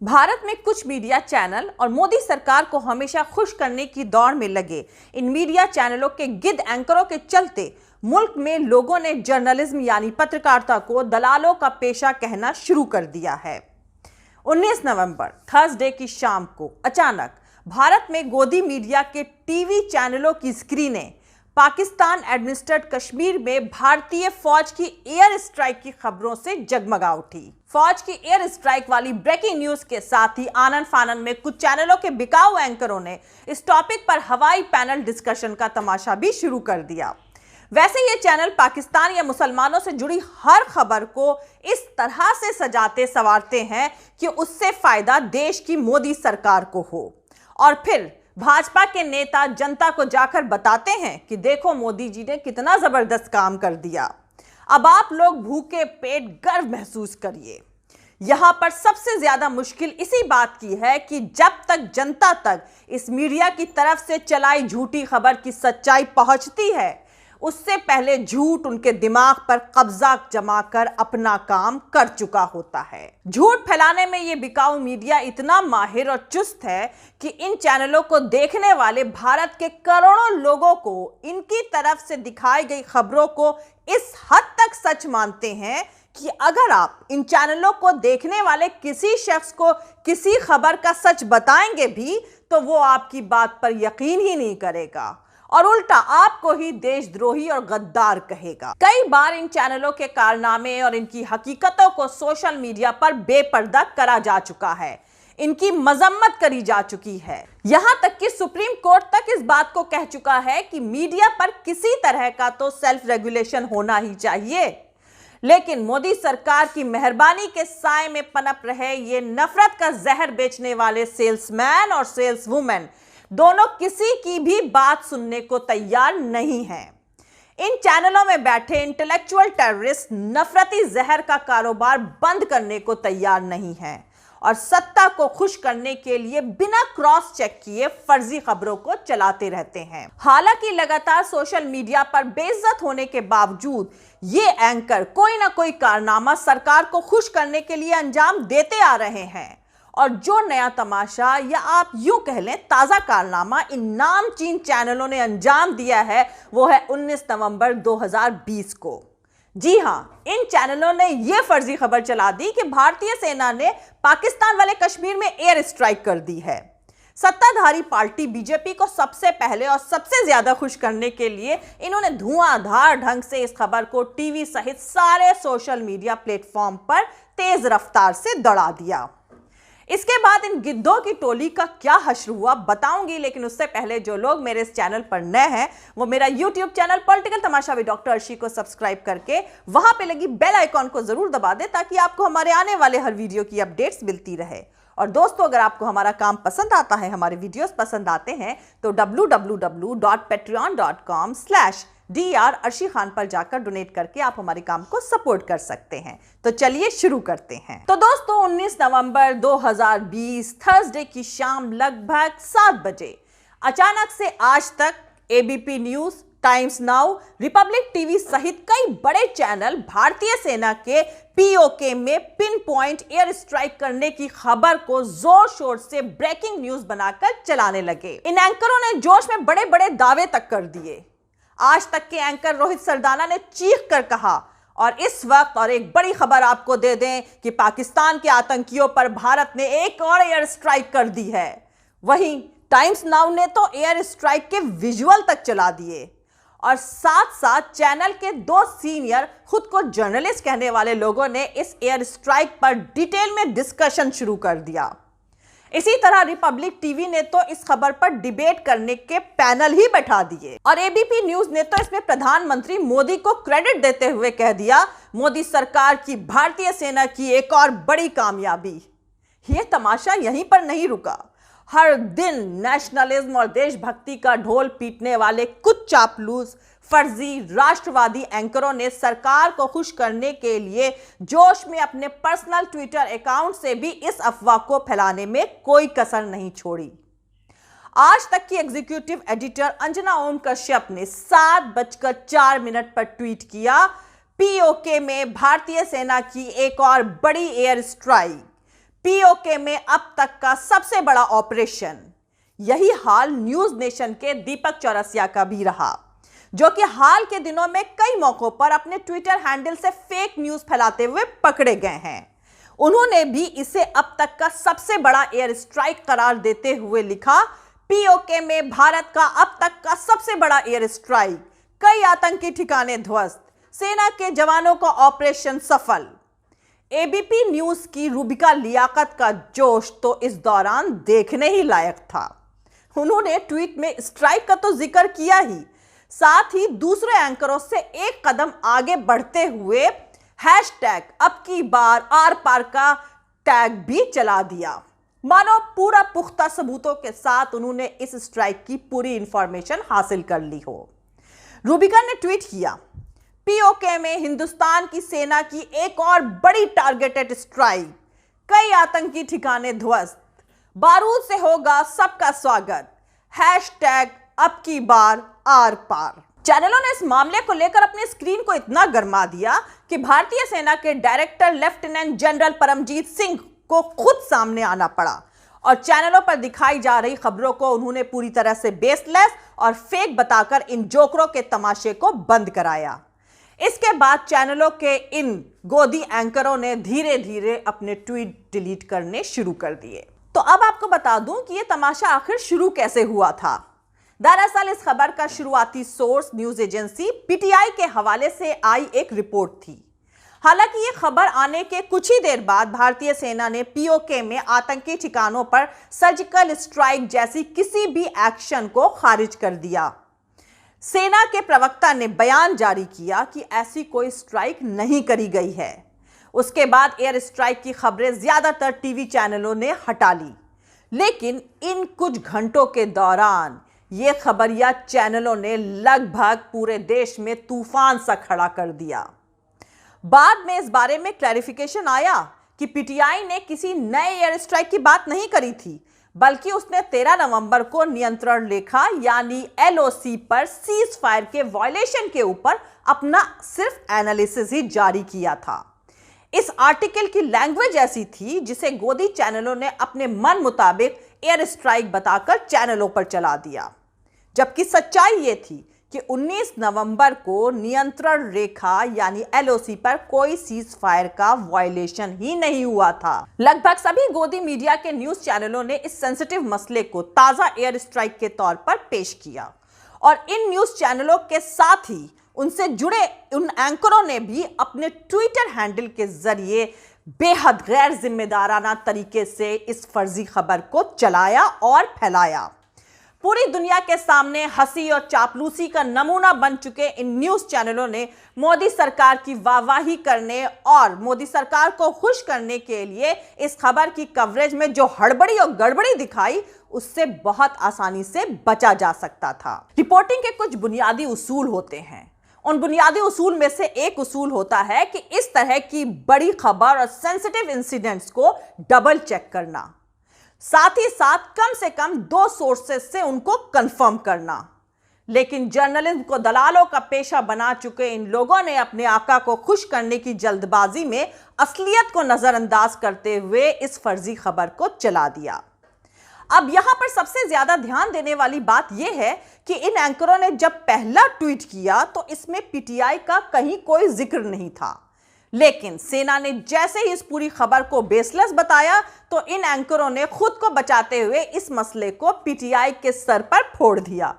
भारत में कुछ media channel और मोदी सरकार को हमेशा खुश करने की दौड़ में लगे इन मीडिया चैनलों के गिद्ध एंकरों के चलते मुल्क में लोगों ने जर्नलिज्म यानी पत्रकारिता को दलालों का पेशा कहना शुरू कर दिया है। 19 नवंबर थर्सडे की शाम को अचानक भारत में गोदी मीडिया के टीवी चैनलों की स्क्रीनें पाकिस्तान एडमिनिस्ट्रेड कश्मीर में भारतीय फौज की एयर स्ट्राइक की खबरों से जगमगा उठी। फौज की एयर स्ट्राइक वाली ब्रेकिंग न्यूज के साथ ही आनन फानन में कुछ चैनलों के बिकाऊ एंकरों ने इस टॉपिक पर हवाई पैनल डिस्कशन का तमाशा भी शुरू कर दिया। वैसे ये चैनल पाकिस्तान या मुसलमानों से जुड़ी हर खबर को इस तरह से सजाते संवारते हैं कि उससे फायदा देश की मोदी सरकार को हो, और फिर भाजपा के नेता जनता को जाकर बताते हैं कि देखो मोदी जी ने कितना जबरदस्त काम कर दिया। अब आप लोग भूखे पेट गर्व महसूस करिए। यहां पर सबसे ज्यादा मुश्किल इसी बात की है कि जब तक जनता तक इस मीडिया की तरफ से चलाई झूठी खबर की सच्चाई पहुंचती है, उससे पहले झूठ उनके दिमाग पर कब्जा जमा कर अपना काम कर चुका होता है। झूठ फैलाने में ये बिकाऊ मीडिया इतना माहिर और चुस्त है कि इन चैनलों को देखने वाले भारत के करोड़ों लोगों को इनकी तरफ से दिखाई गई खबरों को इस हद तक सच मानते हैं कि अगर आप इन चैनलों को देखने वाले किसी शख्स को किसी खबर का सच बताएंगे भी तो वो आपकी बात पर यकीन ही नहीं करेगा और उल्टा आपको ही देशद्रोही और गद्दार कहेगा। कई बार इन चैनलों के कारनामे और इनकी हकीकतों को सोशल मीडिया पर बेपर्दा करा जा चुका है, इनकी मजम्मत करी जा चुकी है। यहां तक कि सुप्रीम कोर्ट तक इस बात को कह चुका है कि मीडिया पर किसी तरह का तो सेल्फ रेगुलेशन होना ही चाहिए, लेकिन मोदी सरकार की मेहरबानी के साए में पनप रहे ये नफरत का जहर बेचने वाले सेल्समैन और सेल्सवुमेन दोनों किसी की भी बात सुनने को तैयार नहीं हैं। इन चैनलों में बैठे इंटेलेक्चुअल टेररिस्ट नफरती जहर का कारोबार बंद करने को तैयार नहीं हैं और सत्ता को खुश करने के लिए बिना क्रॉस चेक किए फर्जी खबरों को चलाते रहते हैं। हालांकि लगातार सोशल मीडिया पर बेइज्जत होने के बावजूद ये एंकर कोई ना कोई कारनामा सरकार को खुश करने के लिए अंजाम देते आ रहे हैं, और जो नया तमाशा या आप यूं कह लें ताजा कारनामा इन नामचीन चैनलों ने अंजाम दिया है वो है 19 नवंबर 2020 को। जी हां, इन चैनलों ने यह फर्जी खबर चला दी कि भारतीय सेना ने पाकिस्तान वाले कश्मीर में एयर स्ट्राइक कर दी है। सत्ताधारी पार्टी बीजेपी को सबसे पहले और सबसे ज्यादा खुश करने के लिए इन्होंने धुआंधार ढंग से इस खबर को टीवी सहित सारे सोशल मीडिया प्लेटफॉर्म पर तेज रफ्तार से दौड़ा दिया। इसके बाद इन गिद्धों की टोली का क्या हश्र हुआ बताऊंगी, लेकिन उससे पहले जो लोग मेरे इस चैनल पर नए हैं वो मेरा YouTube channel political Tamasha with doctor Arshi को सब्सक्राइब करके वहां पे लगी बेल आइकॉन को जरूर दबा दे ताकि आपको हमारे आने वाले हर वीडियो की अपडेट्स मिलती रहे। और दोस्तों, अगर आपको हमारा काम पसंद आता है, हमारे वीडियोस पसंद आते हैं तो www.patreon.com/Dr अर्शी खान पर जाकर डोनेट करके आप हमारे काम को सपोर्ट कर सकते हैं। तो चलिए शुरू करते हैं। तो दोस्तों, 19 नवंबर 2020 थर्सडे की शाम लगभग 7 बजे अचानक से आज तक ABP news, times now, Republic TV सहित कई बड़े चैनल भारतीय सेना के पीओके में पिन पॉइंट एयर स्ट्राइक करने की खबर को जोर शोर से ब्रेकिंग न्यूज बनाकर चलाने लगे। इन एंकरों ने जोश में बड़े बड़े दावे तक कर दिए। आज तक के एंकर रोहित सरदाना ने चीख कर कहा, और इस वक्त और एक बड़ी खबर आपको दे दें कि पाकिस्तान के आतंकियों पर भारत ने एक और एयर स्ट्राइक कर दी है। वहीं टाइम्स नाउ ने तो एयर स्ट्राइक के विजुअल तक चला दिए, और साथ साथ चैनल के 2 सीनियर खुद को जर्नलिस्ट कहने वाले लोगों ने इस एयर स्ट्राइक पर डिटेल में डिस्कशन शुरू कर दिया। इसी तरह रिपब्लिक टीवी ने तो इस खबर पर डिबेट करने के पैनल ही बैठा दिए, और एबीपी न्यूज ने तो इसमें प्रधानमंत्री मोदी को क्रेडिट देते हुए कह दिया, मोदी सरकार की भारतीय सेना की एक और बड़ी कामयाबी। यह तमाशा यहीं पर नहीं रुका। हर दिन नेशनलिज्म और देशभक्ति का ढोल पीटने वाले कुछ चापलूस फर्जी राष्ट्रवादी एंकरों ने सरकार को खुश करने के लिए जोश में अपने पर्सनल ट्विटर अकाउंट से भी इस अफवाह को फैलाने में कोई कसर नहीं छोड़ी। आज तक की एग्जीक्यूटिव एडिटर अंजना ओम कश्यप ने 7:04 पर ट्वीट किया, पीओके में भारतीय सेना की एक और बड़ी एयर स्ट्राइक। पीओके में अब तक का सबसे बड़ा ऑपरेशन। यही हाल न्यूज नेशन के दीपक चौरसिया का भी रहा, जो कि हाल के दिनों में कई मौकों पर अपने ट्विटर हैंडल से फेक न्यूज फैलाते हुए पकड़े गए हैं। उन्होंने भी इसे अब तक का सबसे बड़ा एयर स्ट्राइक करार देते हुए लिखा, पीओके में भारत का अब तक का सबसे बड़ा एयर स्ट्राइक, कई आतंकी ठिकाने ध्वस्त, सेना के जवानों का ऑपरेशन सफल। एबीपी न्यूज की रूबिका लियाकत का जोश तो इस दौरान देखने ही लायक था। उन्होंने ट्वीट में स्ट्राइक का तो जिक्र किया ही, साथ ही दूसरे एंकरों से एक कदम आगे बढ़ते हुए हैशटैग अब की बार आर पार का टैग भी चला दिया। मानो पूरा पुख्ता सबूतों के साथ उन्होंने इस स्ट्राइक की पूरी इंफॉर्मेशन हासिल कर ली हो। रूबिका ने ट्वीट किया, पीओके में हिंदुस्तान की सेना की एक और बड़ी टारगेटेड स्ट्राइक, कई आतंकी ठिकाने ध्वस्त, बारूद से होगा सबका स्वागत, हैशटैग अब की बार आर पार। चैनलों ने इस मामले को लेकर अपनी स्क्रीन को इतना गरमा दिया कि भारतीय सेना के director lieutenant general Paramjit Singh को खुद सामने आना पड़ा और चैनलों पर दिखाई जा रही खबरों को उन्होंने पूरी तरह से बेसलेस और फेक बताकर इन जोकरों के तमाशे को बंद कराया। इसके बाद चैनलों के इन गोदी एंकरों ने धीरे धीरे अपने ट्वीट डिलीट करने शुरू कर दिए। तो अब आपको बता दूं कि यह तमाशा आखिर शुरू कैसे हुआ था। दरअसल इस खबर का शुरुआती सोर्स न्यूज एजेंसी पीटीआई के हवाले से आई एक रिपोर्ट थी। हालांकि ये खबर आने के कुछ ही देर बाद भारतीय सेना ने पीओके में आतंकी ठिकानों पर सर्जिकल स्ट्राइक जैसी किसी भी एक्शन को खारिज कर दिया। सेना के प्रवक्ता ने बयान जारी किया कि ऐसी कोई स्ट्राइक नहीं करी गई है। उसके बाद एयर स्ट्राइक की खबरें ज्यादातर टीवी चैनलों ने हटा ली, लेकिन इन कुछ घंटों के दौरान ये खबरिया चैनलों ने लगभग पूरे देश में तूफान सा खड़ा कर दिया। बाद में इस बारे में क्लैरिफिकेशन आया कि पीटीआई ने किसी नए एयर स्ट्राइक की बात नहीं करी थी, बल्कि उसने 13 नवंबर को नियंत्रण रेखा यानी एलओसी पर सीज फायर के वायलेशन के ऊपर अपना सिर्फ एनालिसिस ही जारी किया था। इस आर्टिकल की लैंग्वेज ऐसी थी जिसे गोदी चैनलों ने अपने मन मुताबिक एयर स्ट्राइक बताकर चैनलों पर चला दिया, जबकि सच्चाई ये थी कि 19 नवंबर को नियंत्रण रेखा यानी एलओसी पर कोई सीज फायर का वायलेशन ही नहीं हुआ था। लगभग सभी गोदी मीडिया के न्यूज चैनलों ने इस सेंसिटिव मसले को ताजा एयर स्ट्राइक के तौर पर पेश किया और इन न्यूज चैनलों के साथ ही उनसे जुड़े उन एंकरों ने भी अपने ट्विटर हैंडल के जरिए बेहद गैर जिम्मेदाराना तरीके से इस फर्जी खबर को चलाया और फैलाया। पूरी दुनिया के सामने हंसी और चापलूसी का नमूना बन चुके इन न्यूज चैनलों ने मोदी सरकार की वाहवाही करने और मोदी सरकार को खुश करने के लिए इस खबर की कवरेज में जो हड़बड़ी और गड़बड़ी दिखाई, उससे बहुत आसानी से बचा जा सकता था। रिपोर्टिंग के कुछ बुनियादी उसूल होते हैं। उन बुनियादी उसूल में से एक उसूल होता है कि इस तरह की बड़ी खबर और सेंसिटिव इंसिडेंट्स को डबल चेक करना, साथ ही साथ कम से कम 2 सोर्सेस से उनको कंफर्म करना। लेकिन जर्नलिज्म को दलालों का पेशा बना चुके इन लोगों ने अपने आका को खुश करने की जल्दबाजी में असलियत को नजरअंदाज करते हुए इस फर्जी खबर को चला दिया। अब यहां पर सबसे ज्यादा ध्यान देने वाली बात यह है कि इन एंकरों ने जब पहला ट्वीट किया तो इसमें पीटीआई का कहीं कोई जिक्र नहीं था, लेकिन सेना ने जैसे ही इस पूरी खबर को बेसलेस बताया तो इन एंकरों ने खुद को बचाते हुए इस मसले को पीटीआई के सर पर फोड़ दिया।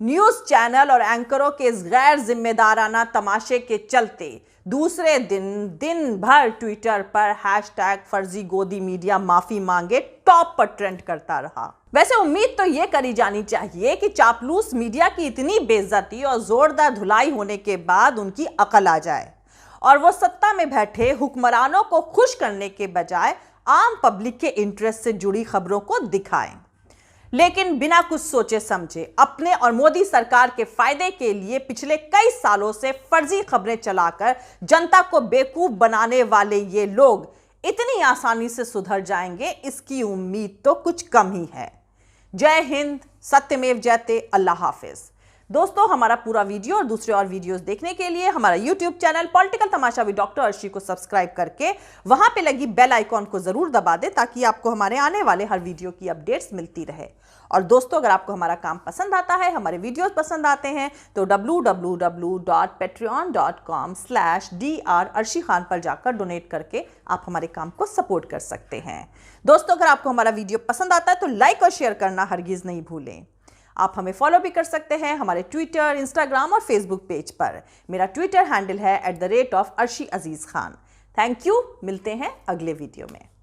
न्यूज चैनल और एंकरों के इस गैर जिम्मेदाराना तमाशे के चलते दूसरे दिन भर ट्विटर पर हैशटैग फर्जी गोदी मीडिया माफी मांगे टॉप पर ट्रेंड करता रहा। वैसे उम्मीद तो यह करी जानी चाहिए कि चापलूस मीडिया की इतनी बेइज्जती और जोरदार धुलाई होने के बाद उनकी अकल आ जाए और वो सत्ता में बैठे हुक्मरानों को खुश करने के बजाय आम पब्लिक के इंटरेस्ट से जुड़ी खबरों को दिखाएं। लेकिन बिना कुछ सोचे समझे अपने और मोदी सरकार के फायदे के लिए पिछले कई सालों से फर्जी खबरें चलाकर जनता को बेवकूफ बनाने वाले ये लोग इतनी आसानी से सुधर जाएंगे, इसकी उम्मीद तो कुछ कम ही है। जय हिंद, सत्यमेव जयते, अल्लाह हाफिज। दोस्तों, हमारा पूरा वीडियो और दूसरे और वीडियोस देखने के लिए हमारा YouTube channel political Tamasha with doctor Arshi को सब्सक्राइब करके वहां पे लगी बेल आइकॉन को जरूर दबा दें ताकि आपको हमारे आने वाले हर वीडियो की अपडेट्स मिलती रहे। और दोस्तों, अगर आपको हमारा काम पसंद आता है, हमारे वीडियोस पसंद आते हैं, तो www.patreon.com/dr अर्शी खान पर जाकर डोनेट करके आप हमारे काम को सपोर्ट कर सकते हैं। दोस्तों, अगर आपको हमारा वीडियो पसंद आता है तो लाइक और शेयर करना हरगिज नहीं भूलें। आप हमें फॉलो भी कर सकते हैं हमारे ट्विटर, इंस्टाग्राम और फेसबुक पेज पर। मेरा ट्विटर हैंडल है @अर्शी अजीज खान। Thank you. मिलते हैं अगले वीडियो में।